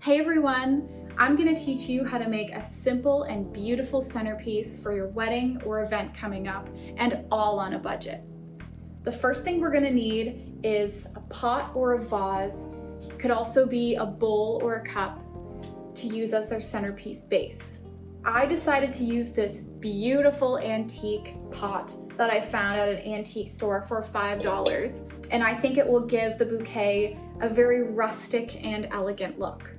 Hey everyone, I'm going to teach you how to make a simple and beautiful centerpiece for your wedding or event coming up, and all on a budget. The first thing we're going to need is a pot or a vase. It could also be a bowl or a cup to use as our centerpiece base. I decided to use this beautiful antique pot that I found at an antique store for $5, and I think it will give the bouquet a very rustic and elegant look.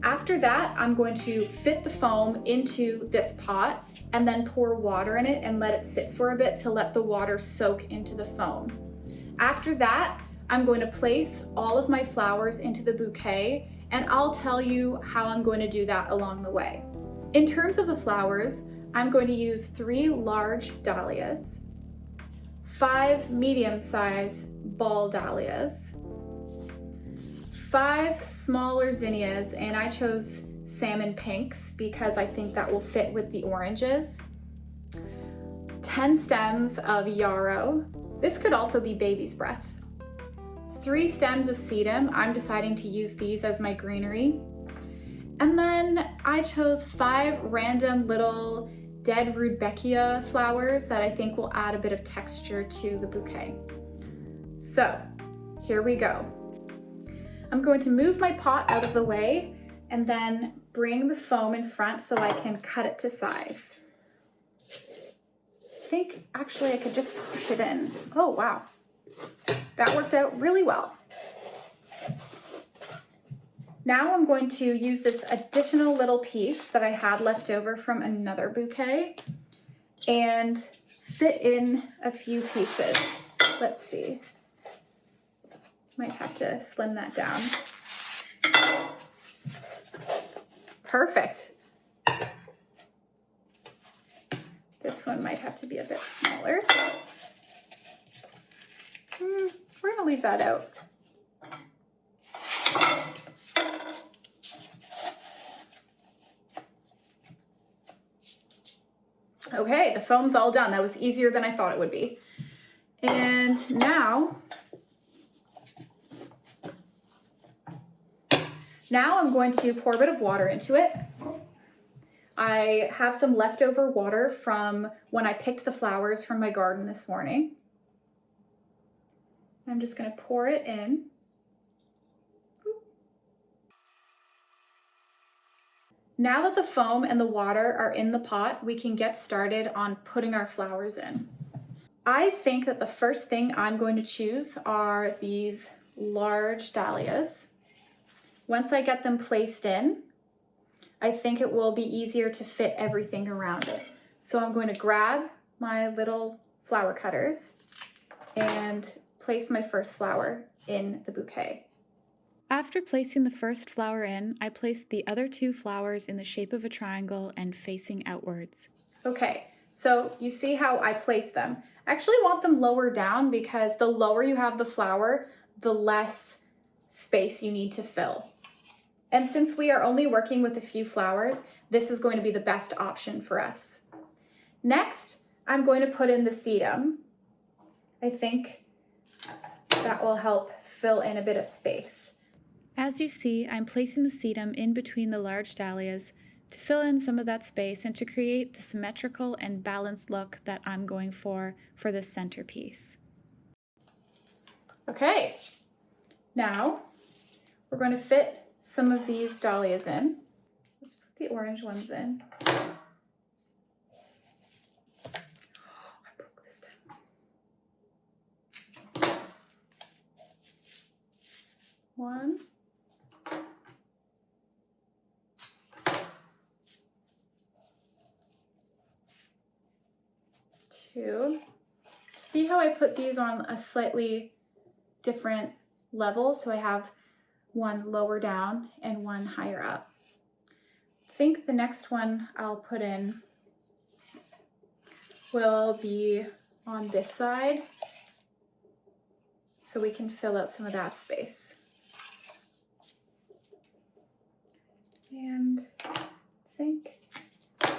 After that, I'm going to fit the foam into this pot and then pour water in it and let it sit for a bit to let the water soak into the foam. After that, I'm going to place all of my flowers into the bouquet, and I'll tell you how I'm going to do that along the way. In terms of the flowers, I'm going to use 3 large dahlias, 5 medium-sized ball dahlias, 5 smaller zinnias, and I chose salmon pinks because I think that will fit with the oranges, 10 stems of yarrow. This could also be baby's breath. 3 stems of sedum. I'm deciding to use these as my greenery. And then I chose 5 random little dead rudbeckia flowers that I think will add a bit of texture to the bouquet. So here we go. I'm going to move my pot out of the way and then bring the foam in front so I can cut it to size. I think actually I could just push it in. Oh wow, that worked out really well. Now I'm going to use this additional little piece that I had left over from another bouquet and fit in a few pieces. Let's see. Might have to slim that down. Perfect. This one might have to be a bit smaller. We're gonna leave that out. Okay, the foam's all done. That was easier than I thought it would be. And now I'm going to pour a bit of water into it. I have some leftover water from when I picked the flowers from my garden this morning. I'm just going to pour it in. Now that the foam and the water are in the pot, we can get started on putting our flowers in. I think that the first thing I'm going to choose are these large dahlias. Once I get them placed in, I think it will be easier to fit everything around it. So I'm going to grab my little flower cutters and place my first flower in the bouquet. After placing the first flower in, I placed the other 2 flowers in the shape of a triangle and facing outwards. Okay, so you see how I placed them. I actually want them lower down because the lower you have the flower, the less space you need to fill. And since we are only working with a few flowers, this is going to be the best option for us. Next, I'm going to put in the sedum. I think that will help fill in a bit of space. As you see, I'm placing the sedum in between the large dahlias to fill in some of that space and to create the symmetrical and balanced look that I'm going for this centerpiece. Okay, now we're going to fit some of these dahlias in. Let's put the orange ones in. I broke this down. 1. 2. See how I put these on a slightly different level? So I have one lower down and one higher up. I think the next one I'll put in will be on this side so we can fill out some of that space. And I think I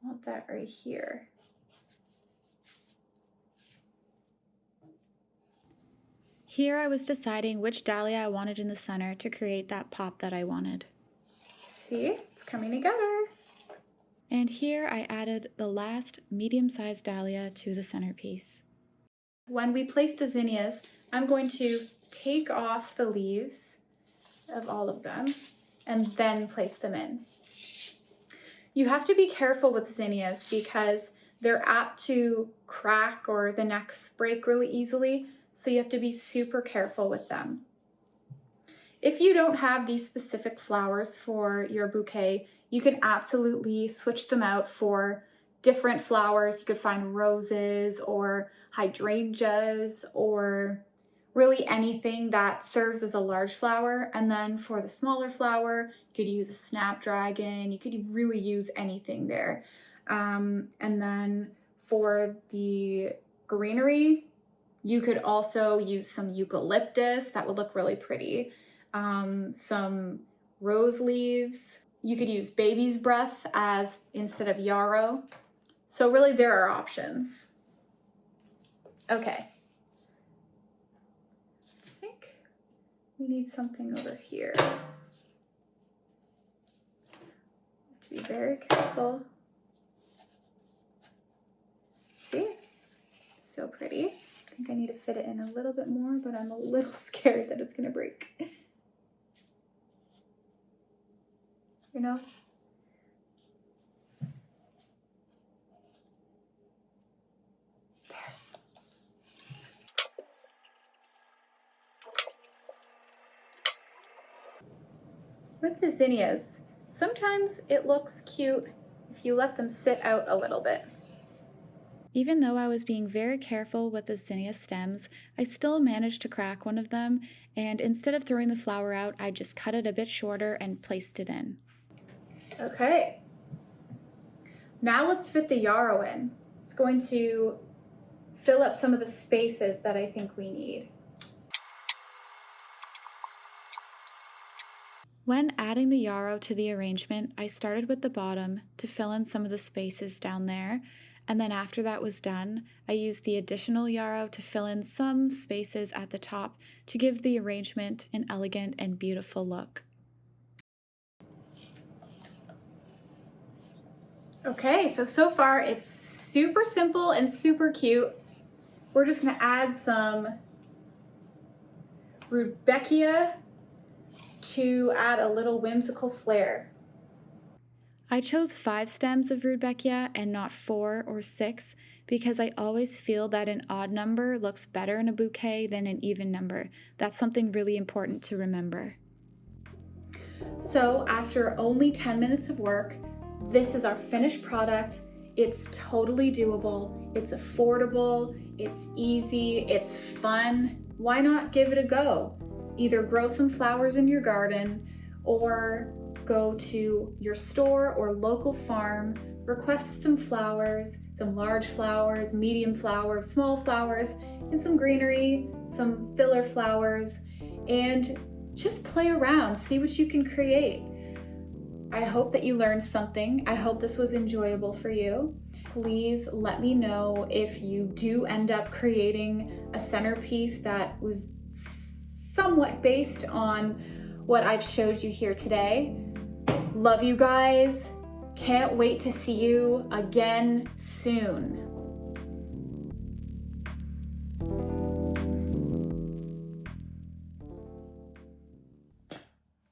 want that right here. Here I was deciding which dahlia I wanted in the center to create that pop that I wanted. See, it's coming together. And here I added the last medium-sized dahlia to the centerpiece. When we place the zinnias, I'm going to take off the leaves of all of them and then place them in. You have to be careful with zinnias because they're apt to crack or the necks break really easily, so you have to be super careful with them. If you don't have these specific flowers for your bouquet, you can absolutely switch them out for different flowers. You could find roses or hydrangeas or really anything that serves as a large flower. And then for the smaller flower, you could use a snapdragon. You could really use anything there. And then for the greenery, you could also use some eucalyptus. That would look really pretty. Some rose leaves. You could use baby's breath as instead of yarrow. So really there are options. Okay. I think we need something over here. Have to be very careful. See? So pretty. I think I need to fit it in a little bit more, but I'm a little scared that it's gonna break. You know? With the zinnias, sometimes it looks cute if you let them sit out a little bit. Even though I was being very careful with the zinnia stems, I still managed to crack one of them, and instead of throwing the flower out, I just cut it a bit shorter and placed it in. Okay. Now let's fit the yarrow in. It's going to fill up some of the spaces that I think we need. When adding the yarrow to the arrangement, I started with the bottom to fill in some of the spaces down there, and then after that was done, I used the additional yarrow to fill in some spaces at the top to give the arrangement an elegant and beautiful look. Okay, so far it's super simple and super cute. We're just gonna add some rudbeckia to add a little whimsical flair. I chose 5 stems of rudbeckia and not 4 or 6 because I always feel that an odd number looks better in a bouquet than an even number. That's something really important to remember. So after only 10 minutes of work, this is our finished product. It's totally doable, it's affordable, it's easy, it's fun. Why not give it a go? Either grow some flowers in your garden or go to your store or local farm, request some flowers, some large flowers, medium flowers, small flowers, and some greenery, some filler flowers, and just play around, see what you can create. I hope that you learned something. I hope this was enjoyable for you. Please let me know if you do end up creating a centerpiece that was somewhat based on what I've showed you here today. Love you guys. Can't wait to see you again soon.